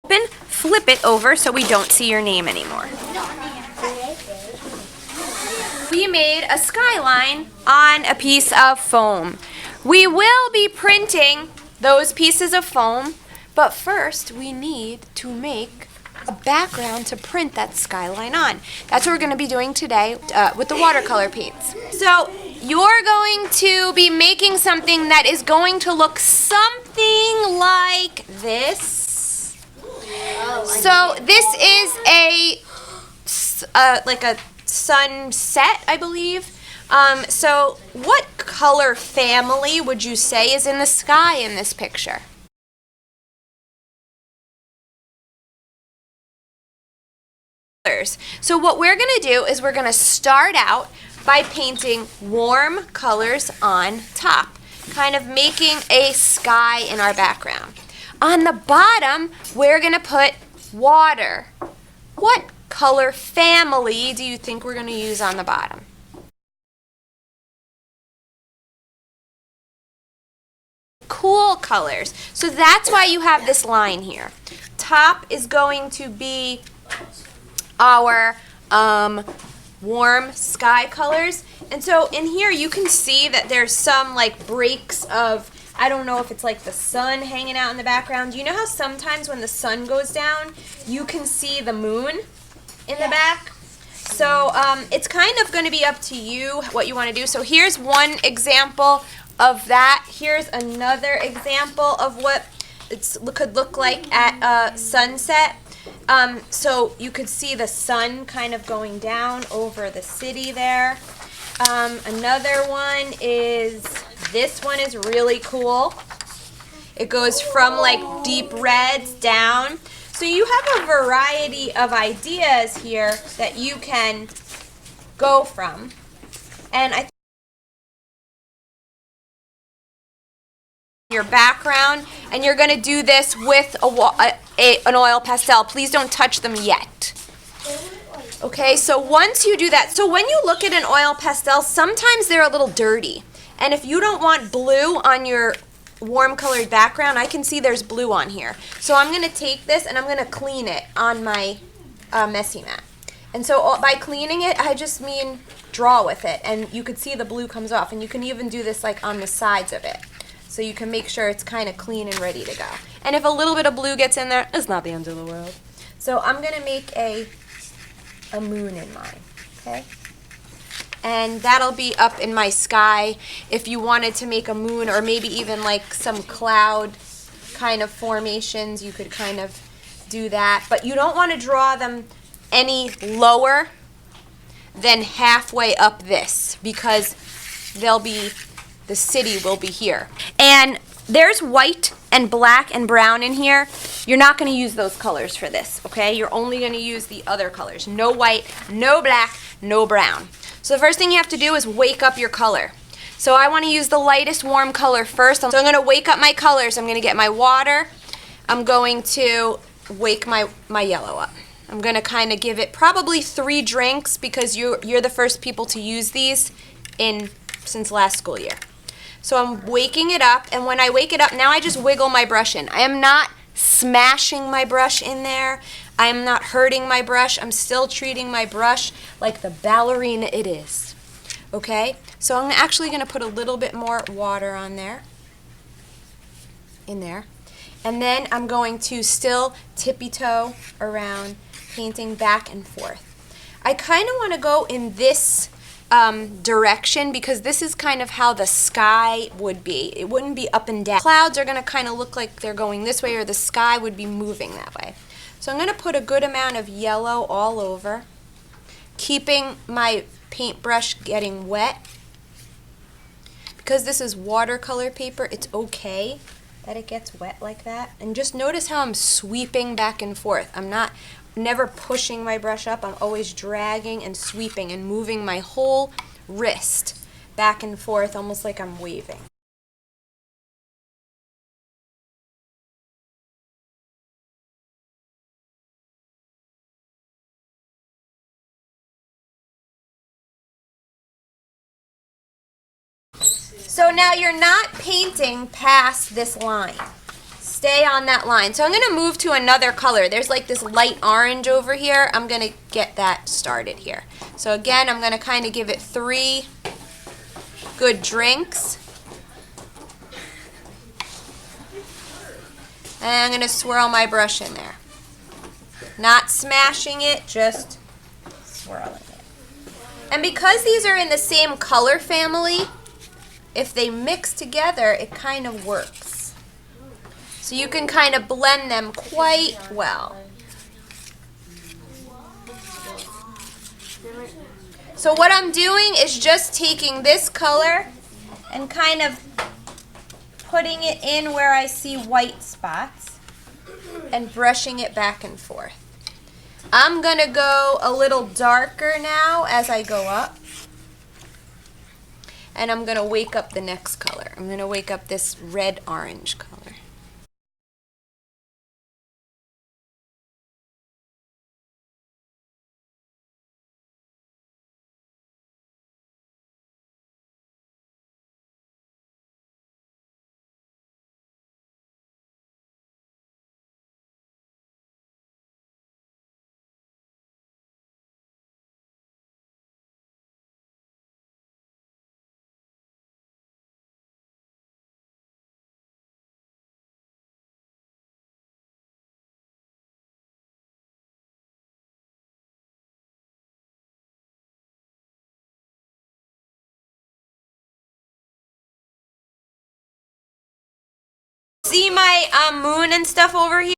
Flip it over so we don't see your name anymore. We made a skyline on a piece of foam. We will be printing those pieces of foam, but first we need to make a background to print that skyline on. That's what we're going to be doing today with the watercolor paints. So you're going to be making something that is going to look something like this. So this is like a sunset, I believe. So what color family would you say is in the sky in this picture? So what we're going to do is we're going to start out by painting warm colors on top, kind of making a sky in our background. On the bottom, we're going to put water. What color family do you think we're going to use on the bottom? Cool colors. So that's why you have this line here. Top is going to be our warm sky colors. And so in here you can see that there's some like breaks of, I don't know if it's like the sun hanging out in the background. You know how sometimes when the sun goes down, you can see the moon in the back? So it's kind of going to be up to you what you want to do. So here's one example of that. Here's another example of what it could look like at sunset. So you could see the sun kind of going down over the city there. Another one is, this one is really cool. It goes from like deep reds down. So you have a variety of ideas here that you can go from. And I think your background, and you're going to do this with an oil pastel. Please don't touch them yet. Okay, so once you do that, so when you look at an oil pastel, sometimes they're a little dirty. And if you don't want blue on your warm colored background, I can see there's blue on here. So I'm going to take this and I'm going to clean it on my messy mat. And so by cleaning it, I just mean draw with it. And you could see the blue comes off. And you can even do this like on the sides of it. So you can make sure it's kind of clean and ready to go. And if a little bit of blue gets in there, it's not the end of the world. So I'm going to make a moon in mine, okay? And that'll be up in my sky. If you wanted to make a moon or maybe even like some cloud kind of formations, you could kind of do that. But you don't want to draw them any lower than halfway up this, because the city will be here. And there's white and black and brown in here. You're not going to use those colors for this, okay? You're only going to use the other colors. No white, no black, no brown. So the first thing you have to do is wake up your color. So I want to use the lightest warm color first. So I'm going to wake up my colors. I'm going to get my water. I'm going to wake my yellow up. I'm going to kind of give it probably 3 drinks, because you're the first people to use these since last school year. So I'm waking it up, and when I wake it up, now I just wiggle my brush in. I am not smashing my brush in there. I am not hurting my brush. I'm still treating my brush like the ballerina it is. Okay? So I'm actually going to put a little bit more water on there. In there. And then I'm going to still tippy-toe around, painting back and forth. I kind of want to go in this direction, because this is kind of how the sky would be. It wouldn't be up and down. Clouds are going to kind of look like they're going this way, or the sky would be moving that way. So I'm going to put a good amount of yellow all over, keeping my paintbrush getting wet. Because this is watercolor paper, it's okay that it gets wet like that. And just notice how I'm sweeping back and forth. I'm never pushing my brush up. I'm always dragging and sweeping and moving my whole wrist back and forth, almost like I'm waving. So now you're not painting past this line. stay on that line. So I'm going to move to another color. There's like this light orange over here. I'm going to get that started here. So again, I'm going to kind of give it 3 good drinks. And I'm going to swirl my brush in there. Not smashing it, just swirling it. And because these are in the same color family, if they mix together, it kind of works. So you can kind of blend them quite well. So what I'm doing is just taking this color and kind of putting it in where I see white spots and brushing it back and forth. I'm going to go a little darker now as I go up. And I'm going to wake up the next color. I'm going to wake up this red-orange color. See my moon and stuff over here?